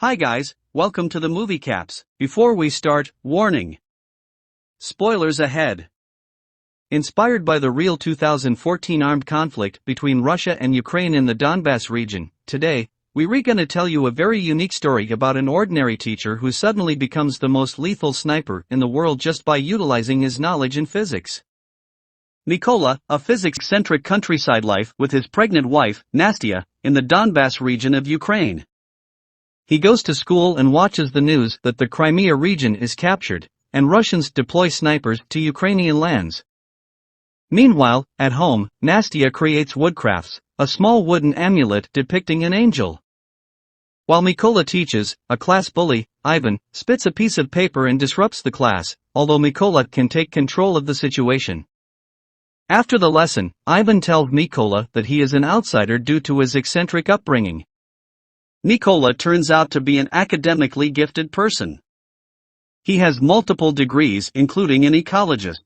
Hi guys, welcome to the Movie Caps. Before we start, warning. Spoilers ahead. Inspired by the real 2014 armed conflict between Russia and Ukraine in the Donbass region, today, we're gonna tell you a very unique story about an ordinary teacher who suddenly becomes the most lethal sniper in the world just by utilizing his knowledge in physics. Mykola, a physics-centric countryside life with his pregnant wife, Nastya, in the Donbass region of Ukraine. He goes to school and watches the news that the Crimea region is captured, and Russians deploy snipers to Ukrainian lands. Meanwhile, at home, Nastya creates woodcrafts, a small wooden amulet depicting an angel. While Mykola teaches, a class bully, Ivan, spits a piece of paper and disrupts the class, although Mykola can take control of the situation. After the lesson, Ivan tells Mykola that he is an outsider due to his eccentric upbringing. Mykola turns out to be an academically gifted person. He has multiple degrees, including an ecologist.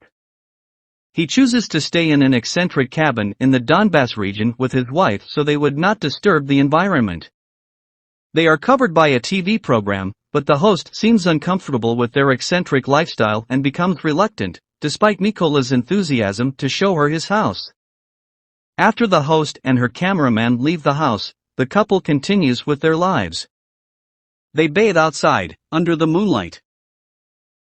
He chooses to stay in an eccentric cabin in the Donbass region with his wife so they would not disturb the environment. They are covered by a TV program, but the host seems uncomfortable with their eccentric lifestyle and becomes reluctant, despite Mykola's enthusiasm to show her his house. After the host and her cameraman leave the house, the couple continues with their lives. They bathe outside, under the moonlight.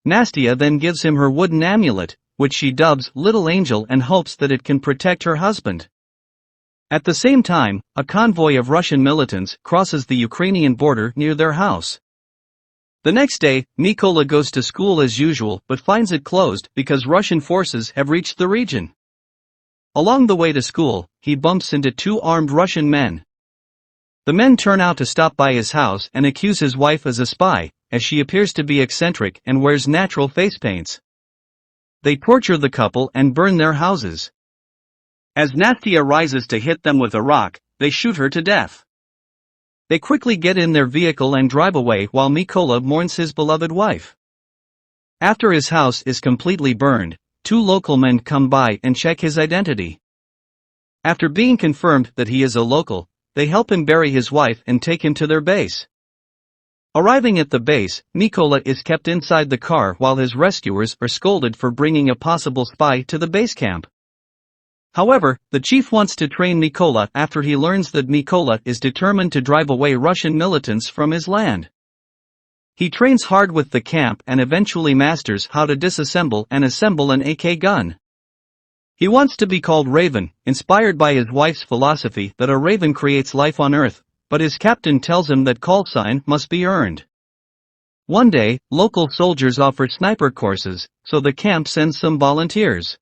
Nastya then gives him her wooden amulet, which she dubs Little Angel and hopes that it can protect her husband. At the same time, a convoy of Russian militants crosses the Ukrainian border near their house. The next day, Mykola goes to school as usual but finds it closed because Russian forces have reached the region. Along the way to school, he bumps into two armed Russian men. The men turn out to stop by his house and accuse his wife as a spy, as she appears to be eccentric and wears natural face paints. They torture the couple and burn their houses. As Nastya rises to hit them with a rock, they shoot her to death. They quickly get in their vehicle and drive away while Mykola mourns his beloved wife. After his house is completely burned, two local men come by and check his identity. After being confirmed that he is a local, they help him bury his wife and take him to their base. Arriving at the base, Mykola is kept inside the car while his rescuers are scolded for bringing a possible spy to the base camp. However, the chief wants to train Mykola after he learns that Mykola is determined to drive away Russian militants from his land. He trains hard with the camp and eventually masters how to disassemble and assemble an AK gun. He wants to be called Raven, inspired by his wife's philosophy that a raven creates life on Earth, but his captain tells him that call sign must be earned. One day, local soldiers offer sniper courses, so the camp sends some volunteers.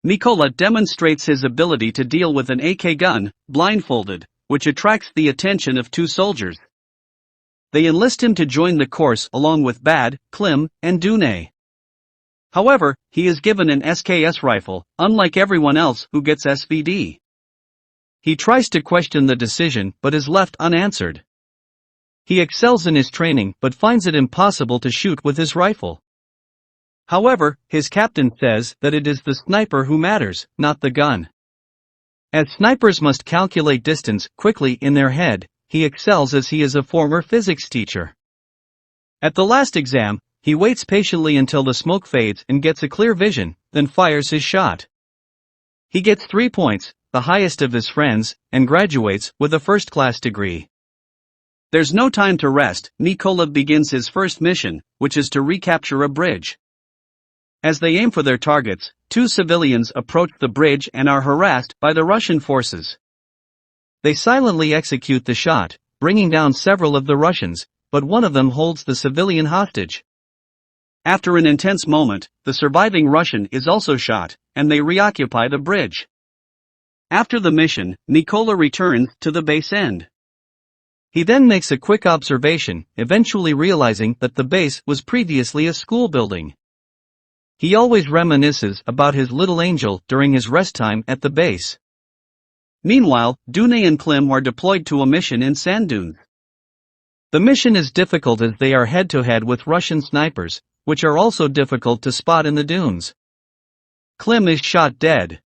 Mykola demonstrates his ability to deal with an AK gun, blindfolded, which attracts the attention of two soldiers. They enlist him to join the course along with Bad, Klim, and Dune. However, he is given an SKS rifle, unlike everyone else who gets SVD. He tries to question the decision but is left unanswered. He excels in his training but finds it impossible to shoot with his rifle. However, his captain says that it is the sniper who matters, not the gun. As snipers must calculate distance quickly in their head, he excels as he is a former physics teacher. At the last exam, he waits patiently until the smoke fades and gets a clear vision, then fires his shot. He gets 3 points, the highest of his friends, and graduates with a first-class degree. There's no time to rest. Mykola begins his first mission, which is to recapture a bridge. As they aim for their targets, two civilians approach the bridge and are harassed by the Russian forces. They silently execute the shot, bringing down several of the Russians, but one of them holds the civilian hostage. After an intense moment, the surviving Russian is also shot, and they reoccupy the bridge. After the mission, Mykola returns to the base end. He then makes a quick observation, eventually realizing that the base was previously a school building. He always reminisces about his little angel during his rest time at the base. Meanwhile, Dune and Klim are deployed to a mission in sand dunes. The mission is difficult as they are head-to-head with Russian snipers, which are also difficult to spot in the dunes. Klim is shot dead.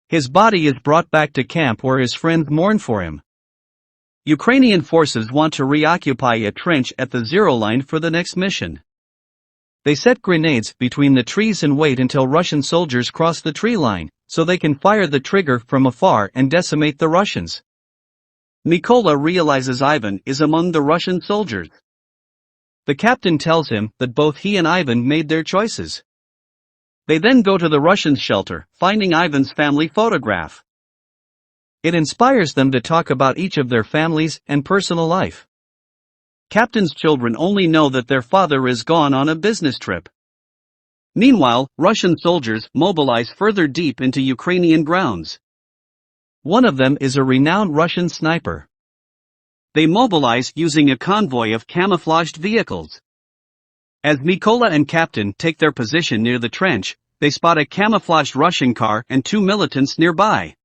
His body is brought back to camp where his friends mourn for him. Ukrainian forces want to reoccupy a trench at the zero line for the next mission. They set grenades between the trees and wait until Russian soldiers cross the tree line, so they can fire the trigger from afar and decimate the Russians. Mykola realizes Ivan is among the Russian soldiers. The captain tells him that both he and Ivan made their choices. They then go to the Russians' shelter, finding Ivan's family photograph. It inspires them to talk about each of their families and personal life. Captain's children only know that their father is gone on a business trip. Meanwhile, Russian soldiers mobilize further deep into Ukrainian grounds. One of them is a renowned Russian sniper. They mobilize using a convoy of camouflaged vehicles. As Mykola and Captain take their position near the trench, they spot a camouflaged Russian car and two militants nearby.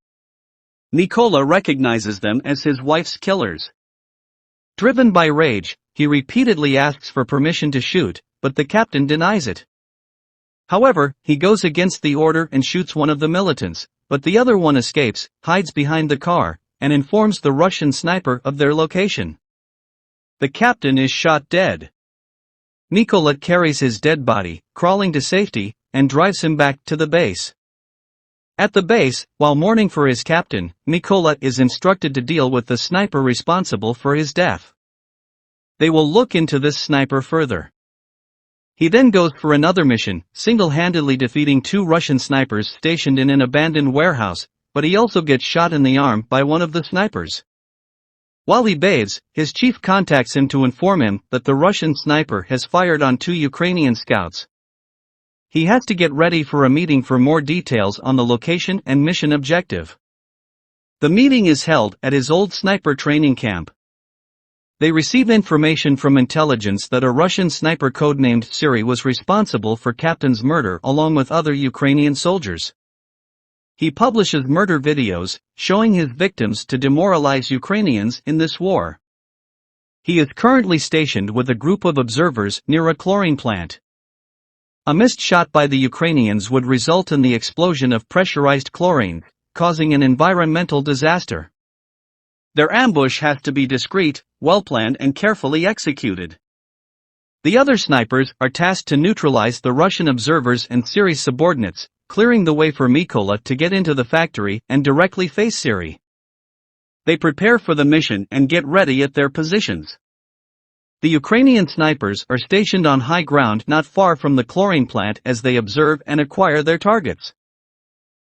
Mykola recognizes them as his wife's killers. Driven by rage, he repeatedly asks for permission to shoot, but the captain denies it. However, he goes against the order and shoots one of the militants, but the other one escapes, hides behind the car, and informs the Russian sniper of their location. The captain is shot dead. Mykola carries his dead body, crawling to safety, and drives him back to the base. At the base, while mourning for his captain, Mykola is instructed to deal with the sniper responsible for his death. They will look into this sniper further. He then goes for another mission, single-handedly defeating two Russian snipers stationed in an abandoned warehouse, but he also gets shot in the arm by one of the snipers. While he bathes, his chief contacts him to inform him that the Russian sniper has fired on two Ukrainian scouts. He has to get ready for a meeting for more details on the location and mission objective. The meeting is held at his old sniper training camp. They receive information from intelligence that a Russian sniper codenamed Siri was responsible for Captain's murder along with other Ukrainian soldiers. He publishes murder videos, showing his victims to demoralize Ukrainians in this war. He is currently stationed with a group of observers near a chlorine plant. A missed shot by the Ukrainians would result in the explosion of pressurized chlorine, causing an environmental disaster. Their ambush has to be discreet, well-planned and carefully executed. The other snipers are tasked to neutralize the Russian observers and Siri's subordinates, clearing the way for Mykola to get into the factory and directly face Siri. They prepare for the mission and get ready at their positions. The Ukrainian snipers are stationed on high ground not far from the chlorine plant as they observe and acquire their targets.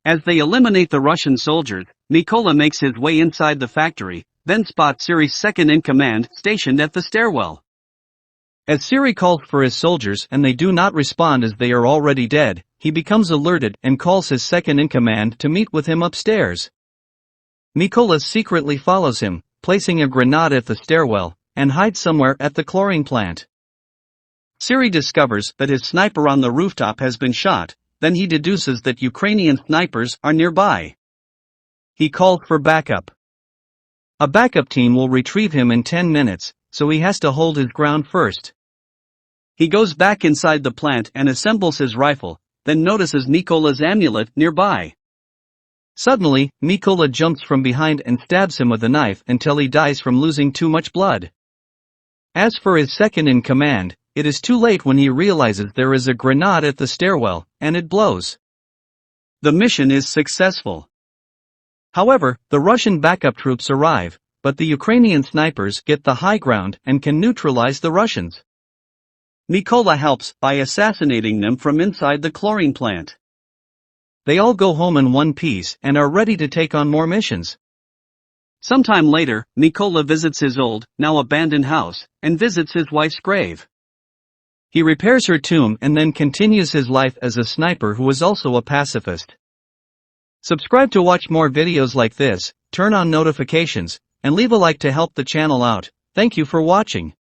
As they eliminate the Russian soldiers, Mykola makes his way inside the factory, then spots Siri's second-in-command stationed at the stairwell. As Siri calls for his soldiers and they do not respond as they are already dead, he becomes alerted and calls his second-in-command to meet with him upstairs. Mykola secretly follows him, placing a grenade at the stairwell, and hides somewhere at the chlorine plant. Siri discovers that his sniper on the rooftop has been shot, then he deduces that Ukrainian snipers are nearby. He calls for backup. A backup team will retrieve him in 10 minutes, so he has to hold his ground first. He goes back inside the plant and assembles his rifle, then notices Mykola's amulet nearby. Suddenly, Mykola jumps from behind and stabs him with a knife until he dies from losing too much blood. As for his second-in-command, it is too late when he realizes there is a grenade at the stairwell, and it blows. The mission is successful. However, the Russian backup troops arrive, but the Ukrainian snipers get the high ground and can neutralize the Russians. Mykola helps by assassinating them from inside the chlorine plant. They all go home in one piece and are ready to take on more missions. Sometime later, Mykola visits his old, now abandoned house, and visits his wife's grave. He repairs her tomb and then continues his life as a sniper who is also a pacifist. Subscribe to watch more videos like this, turn on notifications, and leave a like to help the channel out. Thank you for watching.